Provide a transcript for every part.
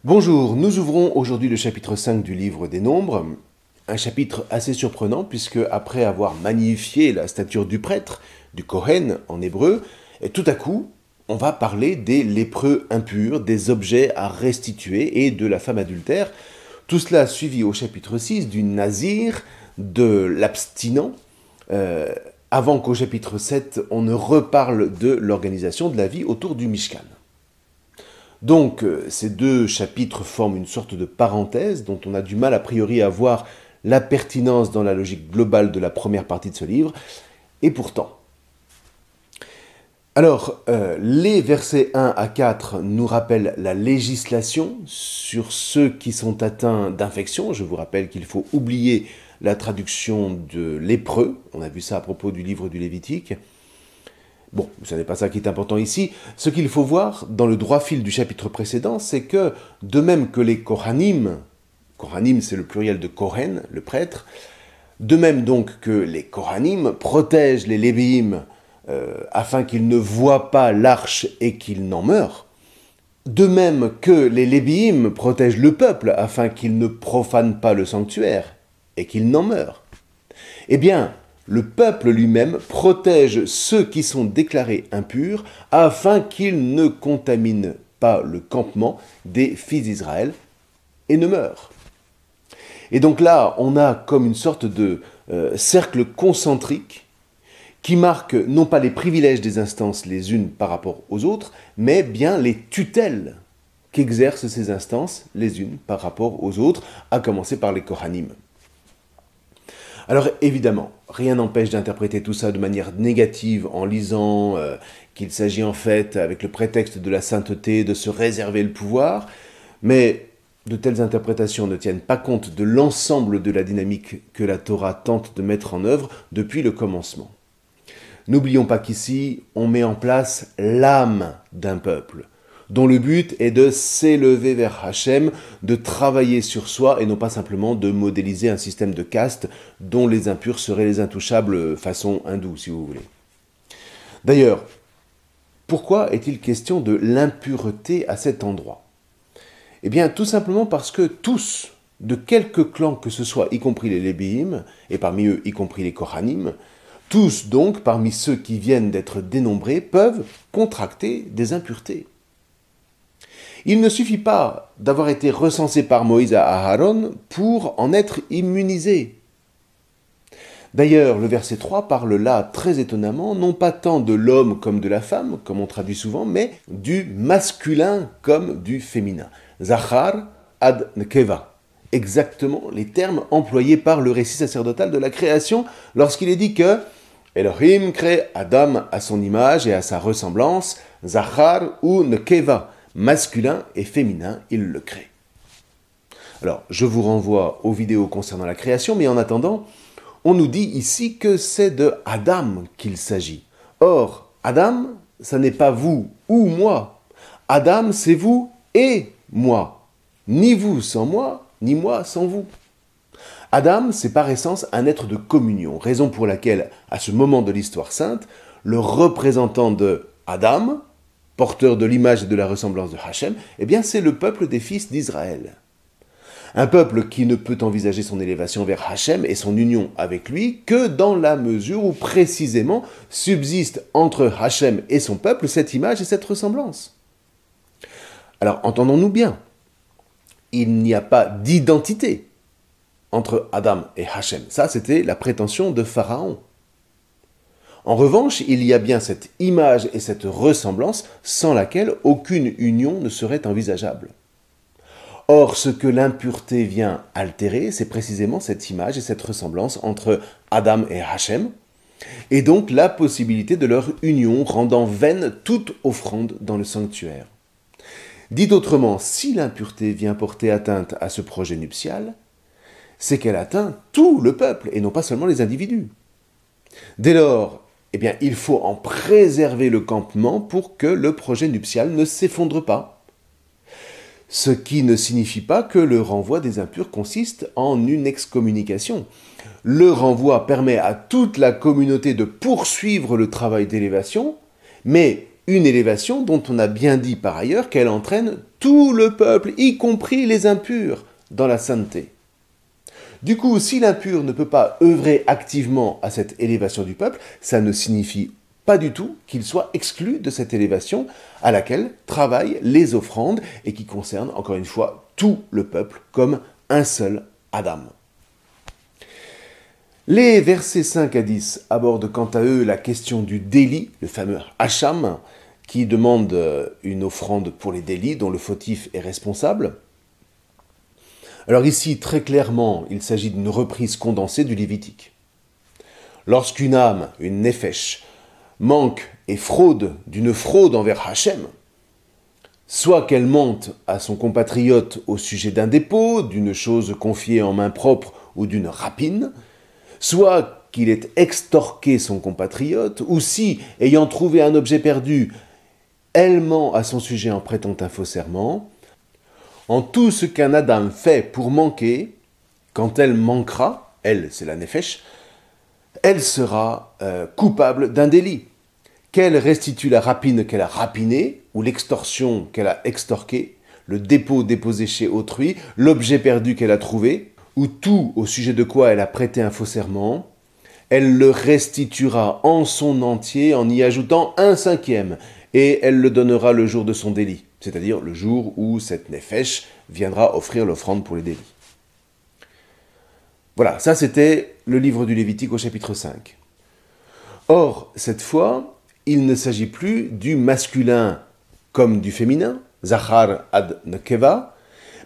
Bonjour, nous ouvrons aujourd'hui le chapitre 5 du livre des Nombres, un chapitre assez surprenant puisque après avoir magnifié la stature du prêtre, du Kohen en hébreu, tout à coup, on va parler des lépreux impurs, des objets à restituer et de la femme adultère. Tout cela suivi au chapitre 6 du Nazir, de l'abstinent, avant qu'au chapitre 7, on ne reparle de l'organisation de la vie autour du Mishkan. Donc, ces deux chapitres forment une sorte de parenthèse dont on a du mal a priori à voir la pertinence dans la logique globale de la première partie de ce livre, et pourtant. Alors, les versets 1 à 4 nous rappellent la législation sur ceux qui sont atteints d'infection. Je vous rappelle qu'il faut oublier la traduction de lépreux, on a vu ça à propos du livre du Lévitique. Bon, ce n'est pas ça qui est important ici. Ce qu'il faut voir dans le droit fil du chapitre précédent, c'est que, de même que les Kohanim c'est le pluriel de Kohen, le prêtre, de même donc que les Kohanim protègent les Lévi'im afin qu'ils ne voient pas l'arche et qu'ils n'en meurent, de même que les Lévi'im protègent le peuple afin qu'ils ne profanent pas le sanctuaire et qu'ils n'en meurent, eh bien, le peuple lui-même protège ceux qui sont déclarés impurs afin qu'ils ne contaminent pas le campement des fils d'Israël et ne meurent. Et donc là, on a comme une sorte de cercle concentrique qui marque non pas les privilèges des instances les unes par rapport aux autres, mais bien les tutelles qu'exercent ces instances les unes par rapport aux autres, à commencer par les Kohanim. Alors évidemment, rien n'empêche d'interpréter tout ça de manière négative en lisant qu'il s'agit en fait, avec le prétexte de la sainteté, de se réserver le pouvoir, mais de telles interprétations ne tiennent pas compte de l'ensemble de la dynamique que la Torah tente de mettre en œuvre depuis le commencement. N'oublions pas qu'ici, on met en place l'âme d'un peuple, dont le but est de s'élever vers Hachem, de travailler sur soi et non pas simplement de modéliser un système de caste dont les impurs seraient les intouchables façon hindoue, si vous voulez. D'ailleurs, pourquoi est-il question de l'impureté à cet endroit ? Eh bien, tout simplement parce que tous, de quelque clan que ce soit, y compris les Lévi'im, et parmi eux, y compris les Kohanim, tous donc, parmi ceux qui viennent d'être dénombrés, peuvent contracter des impuretés. Il ne suffit pas d'avoir été recensé par Moïse à Aaron pour en être immunisé. D'ailleurs, le verset 3 parle là, très étonnamment, non pas tant de l'homme comme de la femme, comme on traduit souvent, mais du masculin comme du féminin. Zachar ad nekeva. Exactement les termes employés par le récit sacerdotal de la création lorsqu'il est dit que Elohim crée Adam à son image et à sa ressemblance, Zachar ou nekeva. Masculin et féminin, il le crée. Alors, je vous renvoie aux vidéos concernant la création, mais en attendant, on nous dit ici que c'est de Adam qu'il s'agit. Or, Adam, ça n'est pas vous ou moi. Adam, c'est vous et moi. Ni vous sans moi, ni moi sans vous. Adam, c'est par essence un être de communion, raison pour laquelle, à ce moment de l'histoire sainte, le représentant de Adam, porteur de l'image et de la ressemblance de Hachem, eh bien c'est le peuple des fils d'Israël. Un peuple qui ne peut envisager son élévation vers Hachem et son union avec lui que dans la mesure où précisément subsiste entre Hachem et son peuple cette image et cette ressemblance. Alors entendons-nous bien, il n'y a pas d'identité entre Adam et Hachem. Ça, c'était la prétention de Pharaon. En revanche, il y a bien cette image et cette ressemblance sans laquelle aucune union ne serait envisageable. Or, ce que l'impureté vient altérer, c'est précisément cette image et cette ressemblance entre Adam et Hachem, et donc la possibilité de leur union rendant vaine toute offrande dans le sanctuaire. Dit autrement, si l'impureté vient porter atteinte à ce projet nuptial, c'est qu'elle atteint tout le peuple et non pas seulement les individus. Dès lors, eh bien, il faut en préserver le campement pour que le projet nuptial ne s'effondre pas. Ce qui ne signifie pas que le renvoi des impurs consiste en une excommunication. Le renvoi permet à toute la communauté de poursuivre le travail d'élévation, mais une élévation dont on a bien dit par ailleurs qu'elle entraîne tout le peuple, y compris les impurs, dans la sainteté. Du coup, si l'impur ne peut pas œuvrer activement à cette élévation du peuple, ça ne signifie pas du tout qu'il soit exclu de cette élévation à laquelle travaillent les offrandes et qui concerne, encore une fois, tout le peuple comme un seul Adam. Les versets 5 à 10 abordent quant à eux la question du délit, le fameux hacham, qui demande une offrande pour les délits dont le fautif est responsable. Alors ici, très clairement, il s'agit d'une reprise condensée du Lévitique. Lorsqu'une âme, une nefesh, manque et fraude d'une fraude envers Hachem, soit qu'elle mente à son compatriote au sujet d'un dépôt, d'une chose confiée en main propre ou d'une rapine, soit qu'il ait extorqué son compatriote, ou si, ayant trouvé un objet perdu, elle ment à son sujet en prêtant un faux serment, en tout ce qu'un Adam fait pour manquer, quand elle manquera, elle, c'est la nefesh, elle sera coupable d'un délit. Qu'elle restitue la rapine qu'elle a rapinée, ou l'extorsion qu'elle a extorquée, le dépôt déposé chez autrui, l'objet perdu qu'elle a trouvé, ou tout au sujet de quoi elle a prêté un faux serment, elle le restituera en son entier en y ajoutant 1/5, et elle le donnera le jour de son délit, c'est-à-dire le jour où cette nefesh viendra offrir l'offrande pour les délits. Voilà, ça c'était le livre du Lévitique au chapitre 5. Or, cette fois, il ne s'agit plus du masculin comme du féminin, Zachar ad Nekeva,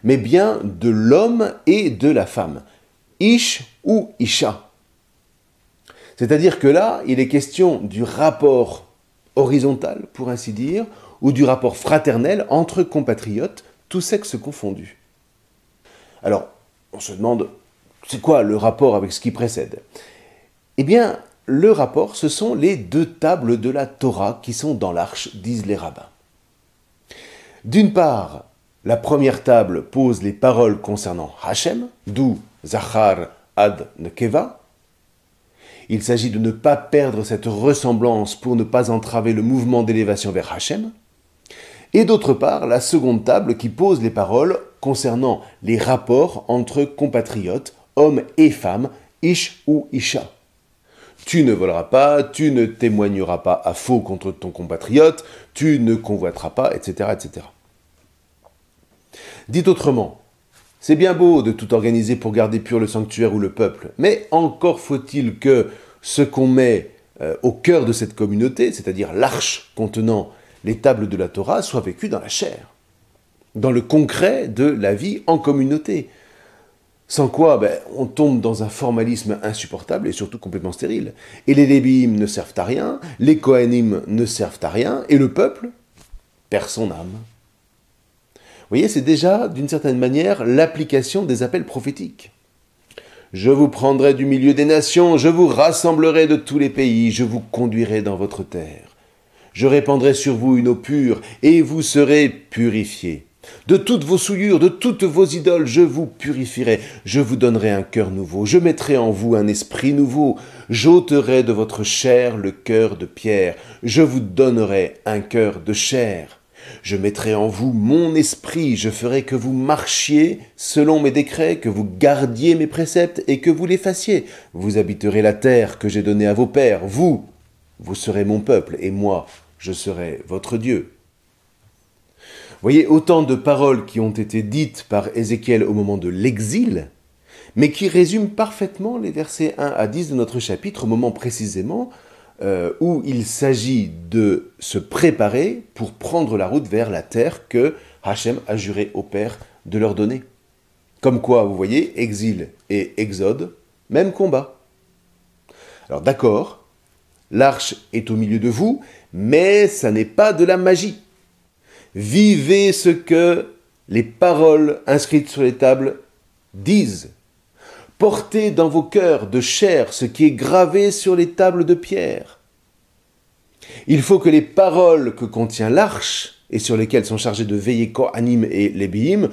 mais bien de l'homme et de la femme, Ish ou Isha. C'est-à-dire que là, il est question du rapport horizontal, pour ainsi dire, ou du rapport fraternel entre compatriotes, tous sexes confondus. Alors, on se demande, c'est quoi le rapport avec ce qui précède? Eh bien, le rapport, ce sont les 2 tables de la Torah qui sont dans l'arche, disent les rabbins. D'une part, la première table pose les paroles concernant Hachem, d'où Zachar ad Nekeva. Il s'agit de ne pas perdre cette ressemblance pour ne pas entraver le mouvement d'élévation vers Hachem. Et d'autre part, la seconde table qui pose les paroles concernant les rapports entre compatriotes, hommes et femmes, Ish ou Isha. Tu ne voleras pas, tu ne témoigneras pas à faux contre ton compatriote, tu ne convoiteras pas, etc., etc. Dit autrement, c'est bien beau de tout organiser pour garder pur le sanctuaire ou le peuple, mais encore faut-il que ce qu'on met au cœur de cette communauté, c'est-à-dire l'arche contenant les tables de la Torah, soit vécu dans la chair, dans le concret de la vie en communauté. Sans quoi, on tombe dans un formalisme insupportable et surtout complètement stérile. Et les Lévi'im ne servent à rien, les Kohanim ne servent à rien, et le peuple perd son âme. Vous voyez, c'est déjà, d'une certaine manière, l'application des appels prophétiques. Je vous prendrai du milieu des nations, je vous rassemblerai de tous les pays, je vous conduirai dans votre terre. Je répandrai sur vous une eau pure, et vous serez purifiés. De toutes vos souillures, de toutes vos idoles, je vous purifierai. Je vous donnerai un cœur nouveau. Je mettrai en vous un esprit nouveau. J'ôterai de votre chair le cœur de pierre. Je vous donnerai un cœur de chair. Je mettrai en vous mon esprit. Je ferai que vous marchiez selon mes décrets, que vous gardiez mes préceptes et que vous les fassiez. Vous habiterez la terre que j'ai donnée à vos pères. Vous serez mon peuple et moi, je serai votre Dieu. Voyez, autant de paroles qui ont été dites par Ézéchiel au moment de l'exil, mais qui résument parfaitement les versets 1 à 10 de notre chapitre, au moment précisément où il s'agit de se préparer pour prendre la route vers la terre que Hachem a juré aux pères de leur donner. Comme quoi, vous voyez, exil et exode, même combat. Alors d'accord, l'arche est au milieu de vous, mais ça n'est pas de la magie. Vivez ce que les paroles inscrites sur les tables disent. Portez dans vos cœurs de chair ce qui est gravé sur les tables de pierre. Il faut que les paroles que contient l'arche et sur lesquelles sont chargés de veiller Kohanim et Lévi'im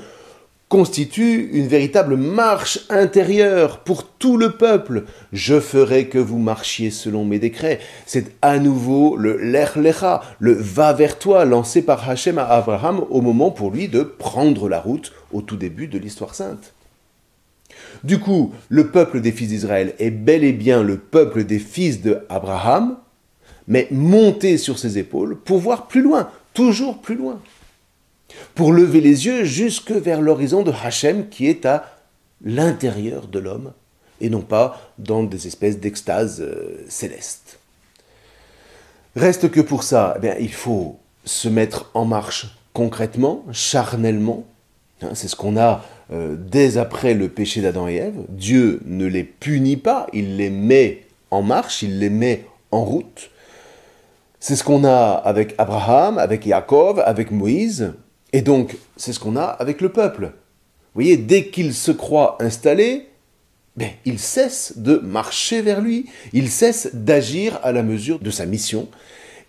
constitue une véritable marche intérieure pour tout le peuple. Je ferai que vous marchiez selon mes décrets. C'est à nouveau le Lech Lecha, le va vers toi lancé par Hachem à Abraham au moment pour lui de prendre la route au tout début de l'histoire sainte. Du coup, le peuple des fils d'Israël est bel et bien le peuple des fils d'Abraham, mais monté sur ses épaules pour voir plus loin, toujours plus loin. Pour lever les yeux jusque vers l'horizon de Hachem qui est à l'intérieur de l'homme et non pas dans des espèces d'extase céleste. Reste que pour ça, il faut se mettre en marche concrètement, charnellement. C'est ce qu'on a dès après le péché d'Adam et Ève. Dieu ne les punit pas, il les met en marche, il les met en route. C'est ce qu'on a avec Abraham, avec Yaakov, avec Moïse. Et donc, c'est ce qu'on a avec le peuple. Vous voyez, dès qu'il se croit installé, il cesse de marcher vers lui, il cesse d'agir à la mesure de sa mission,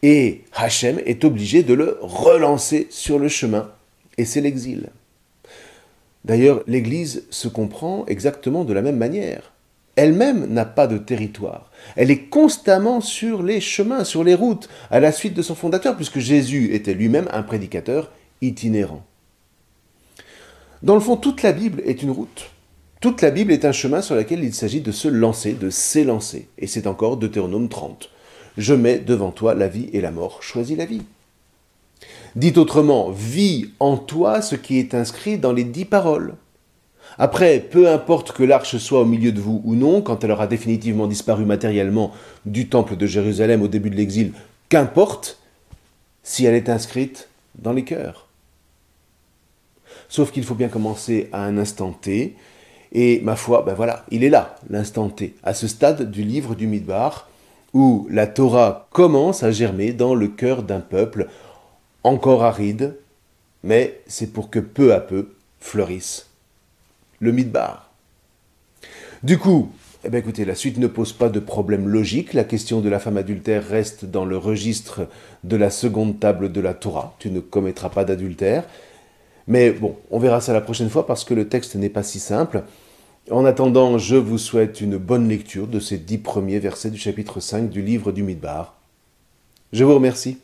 et Hachem est obligé de le relancer sur le chemin, et c'est l'exil. D'ailleurs, l'Église se comprend exactement de la même manière. Elle-même n'a pas de territoire. Elle est constamment sur les chemins, sur les routes, à la suite de son fondateur, puisque Jésus était lui-même un prédicateur itinérant. Dans le fond, toute la Bible est une route. Toute la Bible est un chemin sur lequel il s'agit de se lancer, de s'élancer. Et c'est encore Deutéronome 30. Je mets devant toi la vie et la mort, choisis la vie. Dit autrement, vis en toi ce qui est inscrit dans les 10 paroles. Après, peu importe que l'arche soit au milieu de vous ou non, quand elle aura définitivement disparu matériellement du temple de Jérusalem au début de l'exil, qu'importe si elle est inscrite dans les cœurs. Sauf qu'il faut bien commencer à un instant T, et ma foi, il est là, l'instant T, à ce stade du livre du Midbar, où la Torah commence à germer dans le cœur d'un peuple encore aride, mais c'est pour que peu à peu fleurisse le Midbar. Du coup, écoutez, la suite ne pose pas de problème logique. La question de la femme adultère reste dans le registre de la seconde table de la Torah. Tu ne commettras pas d'adultère. Mais bon, on verra ça la prochaine fois parce que le texte n'est pas si simple. En attendant, je vous souhaite une bonne lecture de ces 10 premiers versets du chapitre 5 du livre du Midbar. Je vous remercie.